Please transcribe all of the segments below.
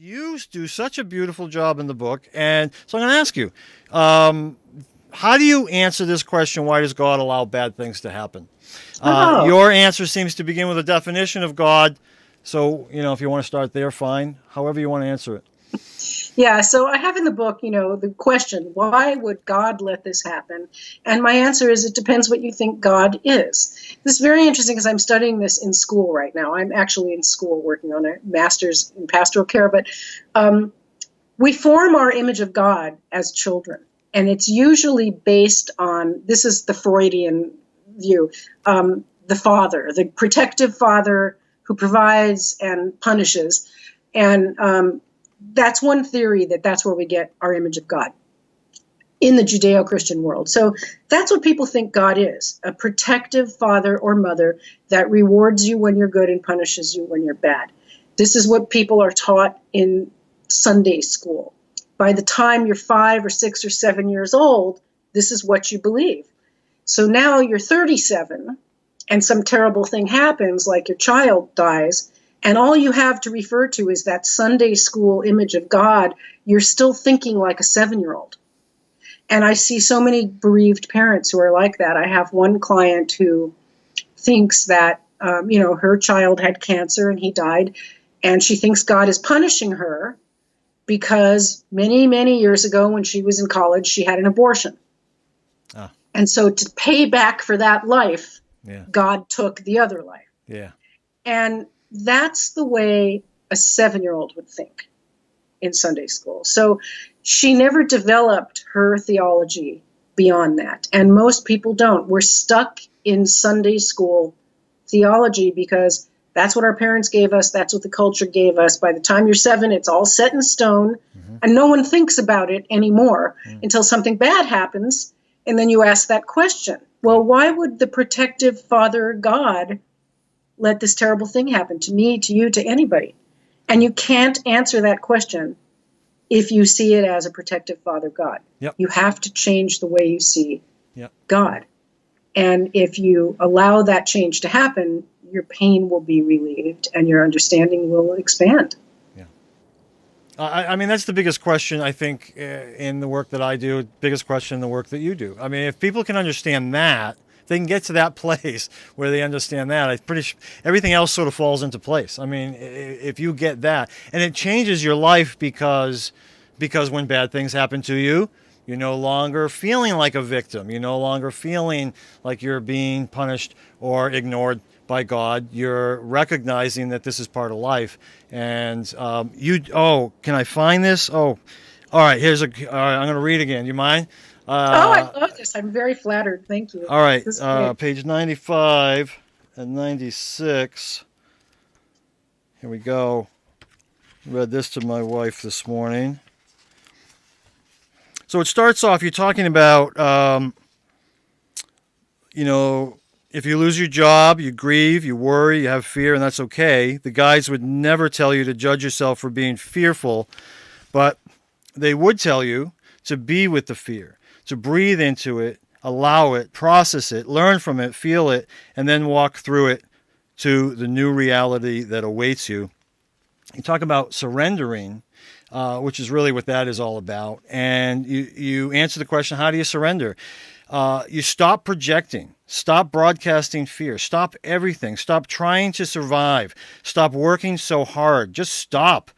You do such a beautiful job in the book, and so I'm going to ask you, how do you answer this question, why does God allow bad things to happen? Oh, Your answer seems to begin with a definition of God, so, if you want to start there, fine. However you want to answer it. yeah. So I have in the book, the question, why would God let this happen? And my answer is, it depends what you think God is. This is very interesting because I'm studying this in school right now. I'm actually in school working on a master's in pastoral care, but we form our image of God as children. And it's usually based on, this is the Freudian view, the father, the protective father who provides and punishes. And that's one theory, that's where we get our image of God in the Judeo-Christian world. So that's what people think God is, a protective father or mother that rewards you when you're good and punishes you when you're bad. This is what people are taught in Sunday school. By the time you're 5 or 6 or 7 years old, this is what you believe. So now you're 37 and some terrible thing happens, like your child dies, and all you have to refer to is that Sunday school image of God. You're still thinking like a 7-year-old. And I see so many bereaved parents who are like that. I have one client who thinks that, her child had cancer and he died, and she thinks God is punishing her because many, many years ago when she was in college, she had an abortion. Ah. And so to pay back for that life, Yeah. God took the other life. Yeah. And that's the way a 7-year-old would think in Sunday school. So she never developed her theology beyond that. And most people don't. We're stuck in Sunday school theology because that's what our parents gave us. That's what the culture gave us. By the time you're 7, it's all set in stone. Mm-hmm. And no one thinks about it anymore until something bad happens. And then you ask that question. Well, why would the protective Father God let this terrible thing happen to me, to you, to anybody? And you can't answer that question if you see it as a protective Father God. Yep. You have to change the way you see Yep. God. And if you allow that change to happen, your pain will be relieved and your understanding will expand. Yeah. I mean, that's the biggest question, I think, in the work that I do, biggest question in the work that you do. I mean, if people can understand that, they can get to that place where they understand that, I'm pretty sure everything else sort of falls into place. I mean, if you get that, and it changes your life because when bad things happen to you, you're no longer feeling like a victim. You're no longer feeling like you're being punished or ignored by God. You're recognizing that this is part of life. And can I find this? Oh, all right, I'm going to read again. Do you mind? I love this. I'm very flattered. Thank you. All right, page 95 and 96. Here we go. Read this to my wife this morning. So it starts off, you're talking about, if you lose your job, you grieve, you worry, you have fear, and that's okay. The guides would never tell you to judge yourself for being fearful, but they would tell you to be with the fear, to breathe into it, allow it, process it, learn from it, feel it, and then walk through it to the new reality that awaits you. You talk about surrendering, which is really what that is all about. And you answer the question, how do you surrender? You stop projecting, stop broadcasting fear, stop everything, stop trying to survive, stop working so hard, just stop.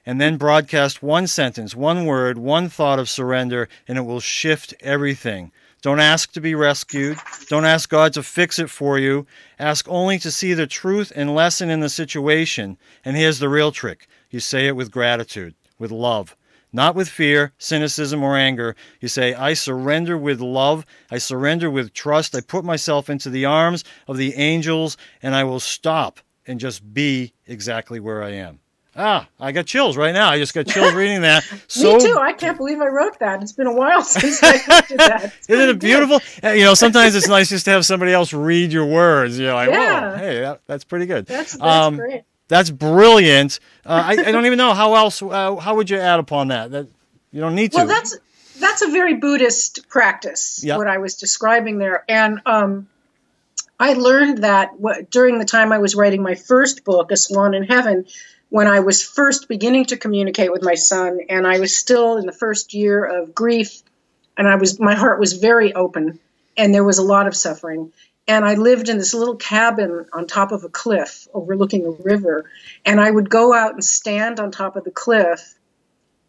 And then broadcast one sentence, one word, one thought of surrender, and it will shift everything. Don't ask to be rescued. Don't ask God to fix it for you. Ask only to see the truth and lesson in the situation. And here's the real trick. You say it with gratitude, with love, not with fear, cynicism, or anger. You say, I surrender with love. I surrender with trust. I put myself into the arms of the angels, and I will stop and just be exactly where I am. I got chills right now. I just got chills reading that. Me too. I can't believe I wrote that. It's been a while since I did that. Isn't it beautiful? Sometimes it's nice just to have somebody else read your words. You're like, whoa, hey, that's pretty good. That's great. That's brilliant. I don't even know how else. How would you add upon that? That you don't need to. Well, that's a very Buddhist practice. Yep. What I was describing there, and I learned that during the time I was writing my first book, A Swan in Heaven. when I was first beginning to communicate with my son, and I was still in the first year of grief, and my heart was very open, and there was a lot of suffering. And I lived in this little cabin on top of a cliff overlooking a river, and I would go out and stand on top of the cliff.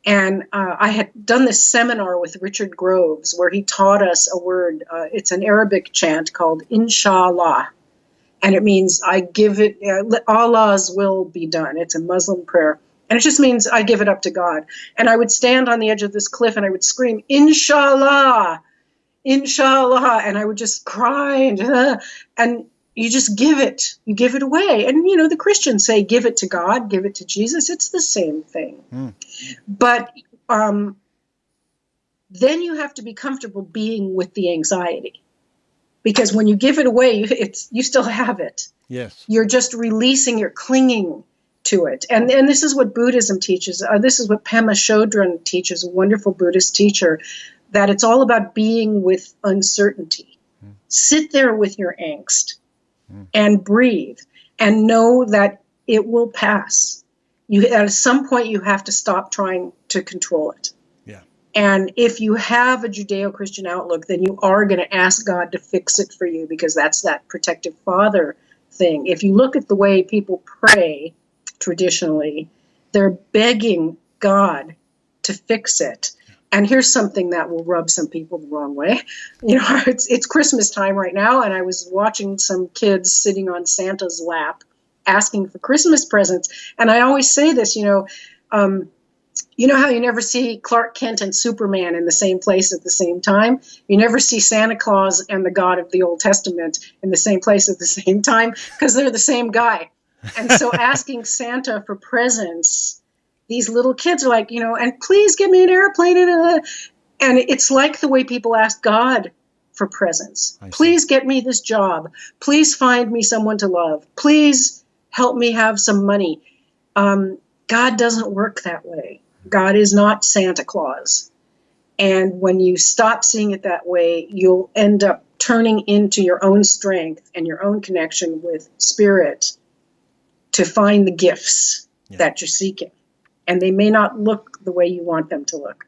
And I had done this seminar with Richard Groves where he taught us a word. It's an Arabic chant called Inshallah. And it means I give it, Allah's will be done. It's a Muslim prayer. And it just means I give it up to God. And I would stand on the edge of this cliff and I would scream, Inshallah, Inshallah. And I would just cry and you just give it. You give it away. And, the Christians say, give it to God, give it to Jesus. It's the same thing. But then you have to be comfortable being with the anxiety. Because when you give it away, you still have it. Yes. You're just releasing, you're clinging to it. And this is what Buddhism teaches. This is what Pema Chodron teaches, a wonderful Buddhist teacher, that it's all about being with uncertainty. Sit there with your angst and breathe and know that it will pass. At some point, you have to stop trying to control it. Yeah. And if you have a Judeo-Christian outlook, then you are going to ask God to fix it for you, because that's that protective father thing. If you look at the way people pray traditionally, they're begging God to fix it. And here's something that will rub some people the wrong way. It's Christmas time right now, and I was watching some kids sitting on Santa's lap asking for Christmas presents. And I always say this, you know how you never see Clark Kent and Superman in the same place at the same time? You never see Santa Claus and the God of the Old Testament in the same place at the same time, because they're the same guy. And so asking Santa for presents, these little kids are like, and please give me an airplane. And it's like the way people ask God for presents. Please get me this job. Please find me someone to love. Please help me have some money. God doesn't work that way. God is not Santa Claus. And when you stop seeing it that way, you'll end up turning into your own strength and your own connection with Spirit to find the gifts that you're seeking. And they may not look the way you want them to look.